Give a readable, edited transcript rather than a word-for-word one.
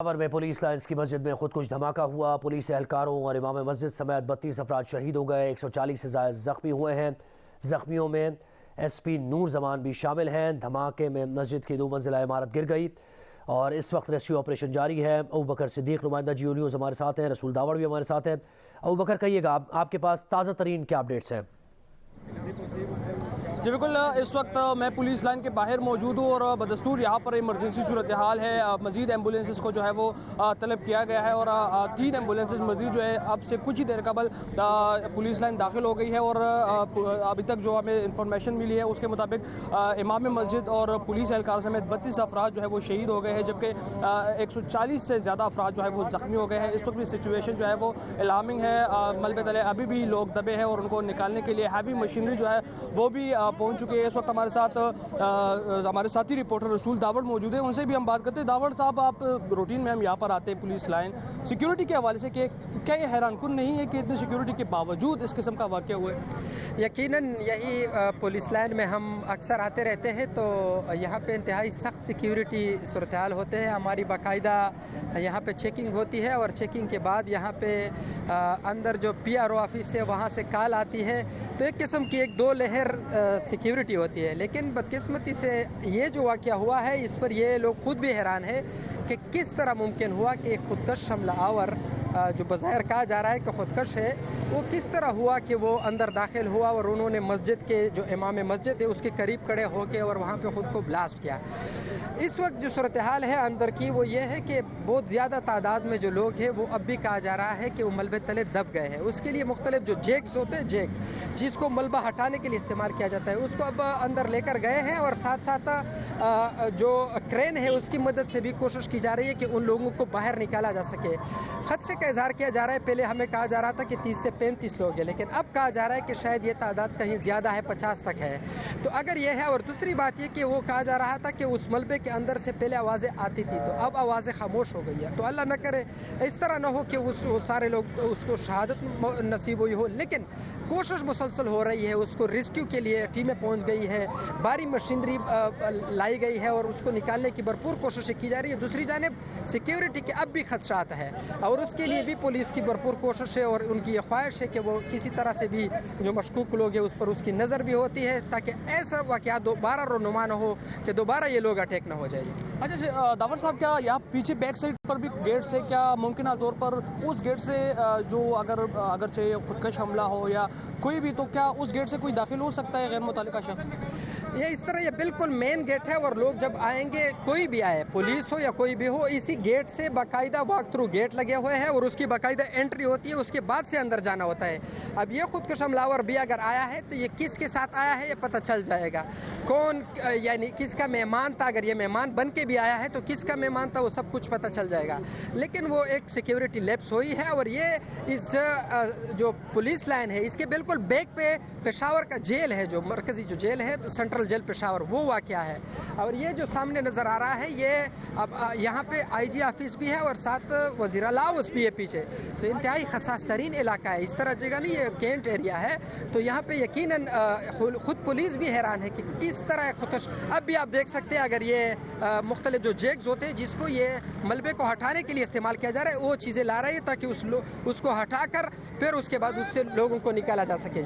پشاور میں police lines کی مسجد میں خود کش دھماکہ ہوا۔ پولیس اہلکاروں اور امام مسجد سمیت 32 افراد شہید ہو گئے، 140 سے زائد زخمی ہوئے ہیں۔ زخمیوں میں ایس پی نور زمان بھی شامل ہیں۔ دھماکے میں مسجد کی 2 منزلہ عمارت گر گئی اور اس وقت ریسکیو آپریشن جاری ہے۔ ابوبکر صدیق نمائندہ جیو نیوز ہمارے ساتھ ہیں، رسول داوڑ بھی ہمارے ساتھ ہیں۔ ابوبکر کہیے گا آپ کے پاس تازہ ترین کیا اپڈیٹس ہیں؟ جی بالکل، اس وقت میں پولیس لائن کے باہر موجود ہوں اور بدستور یہاں پر ایمرجنسی صورتحال ہے۔ مزید ایمبولینسز کو جو ہے وہ طلب کیا گیا ہے اور 3 ایمبولینسز مزید جو ہے اب سے کچھ ہی دیر قبل پولیس لائن داخل ہو گئی ہے اور ابھی تک جو ہمیں انفارمیشن ملی ہے اس کے مطابق امام مسجد اور پولیس اہلکار سمیت 32 افراد جو ہے وہ شہید ہو گئے ہیں، جبکہ 140 سے زیادہ افراد جو ہے وہ زخمی ہو گئے ہیں۔ اس وقت بھی سچویشن جو ہے وہ الارمنگ ہے۔ ملبے تلے ابھی بھی لوگ دبے ہیں اور ان کو نکالنے کے لیے ہیوی مشینری جو ہے وہ بھی پہنچ چکے ہیں۔ اس وقت ہمارے ساتھ ہمارے ساتھی رپورٹر رسول داوڑ موجود ہیں، ان سے بھی ہم بات کرتے ہیں۔ داوڑ صاحب، آپ روٹین میں ہم یہاں پر آتے ہیں پولیس لائن سیکیورٹی کے حوالے سے، کہ کیا یہ حیران کن نہیں ہے کہ اتنی سیکیورٹی کے باوجود اس قسم کا واقعہ ہوا ہے؟ یقیناً یہی پولیس لائن میں ہم اکثر آتے رہتے ہیں تو یہاں پہ انتہائی سخت سیکیورٹی صورتحال ہوتے ہیں۔ ہماری باقاعدہ یہاں پہ چیکنگ ہوتی ہے اور چیکنگ کے بعد یہاں پہ اندر جو PRO آفس ہے وہاں سے کال آتی ہے، تو ایک قسم کی 2 لہر سیکیورٹی ہوتی ہے۔ لیکن بدقسمتی سے یہ جو واقعہ ہوا ہے اس پر یہ لوگ خود بھی حیران ہے کہ کس طرح ممکن ہوا کہ ایک خودکش حملہ آور جو بظاہر کہا جا رہا ہے کہ خودکش ہے، وہ کس طرح ہوا کہ وہ اندر داخل ہوا اور انہوں نے مسجد کے جو امام مسجد ہے اس کے قریب کھڑے ہو کے اور وہاں پہ خود کو بلاسٹ کیا۔ اس وقت جو صورتحال ہے اندر کی وہ یہ ہے کہ بہت زیادہ تعداد میں جو لوگ ہیں وہ اب بھی کہا جا رہا ہے کہ وہ ملبے تلے دب گئے ہیں۔ اس کے لیے مختلف جو جیکس ہوتے ہیں، جیک جس کو ملبہ ہٹانے کے لیے استعمال کیا جاتا ہے، اس کو اب اندر لے کر گئے ہیں اور ساتھ ساتھ جو کرین ہے اس کی مدد سے بھی کوشش کی جا رہی ہے کہ ان لوگوں کو باہر نکالا جا سکے۔ خدشے کا اظہار کیا جا رہا ہے، پہلے ہمیں کہا جا رہا تھا کہ 30 سے 35 لوگ ہیں، لیکن اب کہا جا رہا ہے کہ شاید یہ تعداد کہیں زیادہ ہے، 50 تک ہے۔ تو اگر یہ ہے، اور دوسری بات یہ کہ وہ کہا جا رہا تھا کہ اس ملبے کے اندر سے پہلے آوازیں آتی تھی تو اب آوازیں خاموش ہو گئی ہے۔ تو اللہ نہ کرے اس طرح نہ ہو کہ وہ سارے لوگ اس کو شہادت نصیب ہوئی ہو، لیکن کوشش مسلسل ہو رہی ہے۔ اس کو ریسکیو کے لیے ٹیمیں پہنچ گئی ہے، بھاری مشینری لائی گئی ہے اور اس کو نکالنے کی بھرپور کوششیں کی جا رہی ہے۔ دوسری جانب سیکیورٹی کے اب بھی خدشات ہیں اور اس کے لیے بھی پولیس کی بھرپور کوشش ہے اور ان کی یہ خواہش ہے کہ وہ کسی طرح سے بھی جو مشکوک لوگ ہیں اس پر اس کی نظر بھی ہوتی ہے تاکہ ایسا واقعہ دوبارہ رونما نہ ہو کہ دوبارہ یہ لوگ اٹیک نہ ہو جائے۔ اچھا داور صاحب، کیا یہاں پیچھے بیک سائڈ پر بھی گیٹ سے کیا ممکنہ طور پر اس گیٹ سے جو اگرچہ خودکش حملہ ہو یا کوئی بھی، تو کیا اس گیٹ سے کوئی داخل ہو سکتا ہے غیر متعلقہ شخص؟ یہ اس طرح یہ بالکل مین گیٹ ہے اور لوگ جب آئیں گے، کوئی بھی آئے، پولیس ہو یا کوئی بھی ہو، اسی گیٹ سے باقاعدہ واک تھرو گیٹ لگے ہوئے ہیں اور اس کی باقاعدہ انٹری ہوتی ہے، اس کے بعد سے اندر جانا ہوتا ہے۔ اب یہ خودکش حملہ آور بھی اگر آیا ہے تو یہ کس کے ساتھ آیا ہے یہ پتہ چل جائے گا، کون یعنی کس کا مہمان تھا۔ اگر یہ مہمان بن کے بھی آیا ہے تو کس کا مہمان تھا وہ سب کچھ پتہ چل جائے گا۔ لیکن وہ ایک سیکیورٹی لیپس ہوئی ہے اور یہ اس جو پولیس لائن ہے اس کے بالکل بیک پہ پشاور کا جیل ہے، جو مرکزی جو جیل ہے سینٹرل جیل پشاور، وہ واقعہ ہے۔ اور یہ جو سامنے نظر آ رہا ہے یہ اب یہاں پہ IG آفس بھی ہے اور ساتھ وزیر اعلیٰ ہاؤس بھی ہے پیچھے، تو انتہائی حساس ترین علاقہ ہے۔ اس طرح جگہ نہیں، یہ کینٹ ایریا ہے، تو یہاں پہ یقیناً خود پولیس بھی حیران ہے کہ کس طرح خودکش۔ اب بھی آپ دیکھ سکتے ہیں اگر یہ مختلف جو جیکس ہوتے ہیں جس کو یہ ملبے کو ہٹانے کے لیے استعمال کیا جا رہا ہے، وہ چیزیں لا رہے ہیں تاکہ اس کو ہٹا کر پھر اس کے بعد اس سے لوگوں کو نکالا جا سکے۔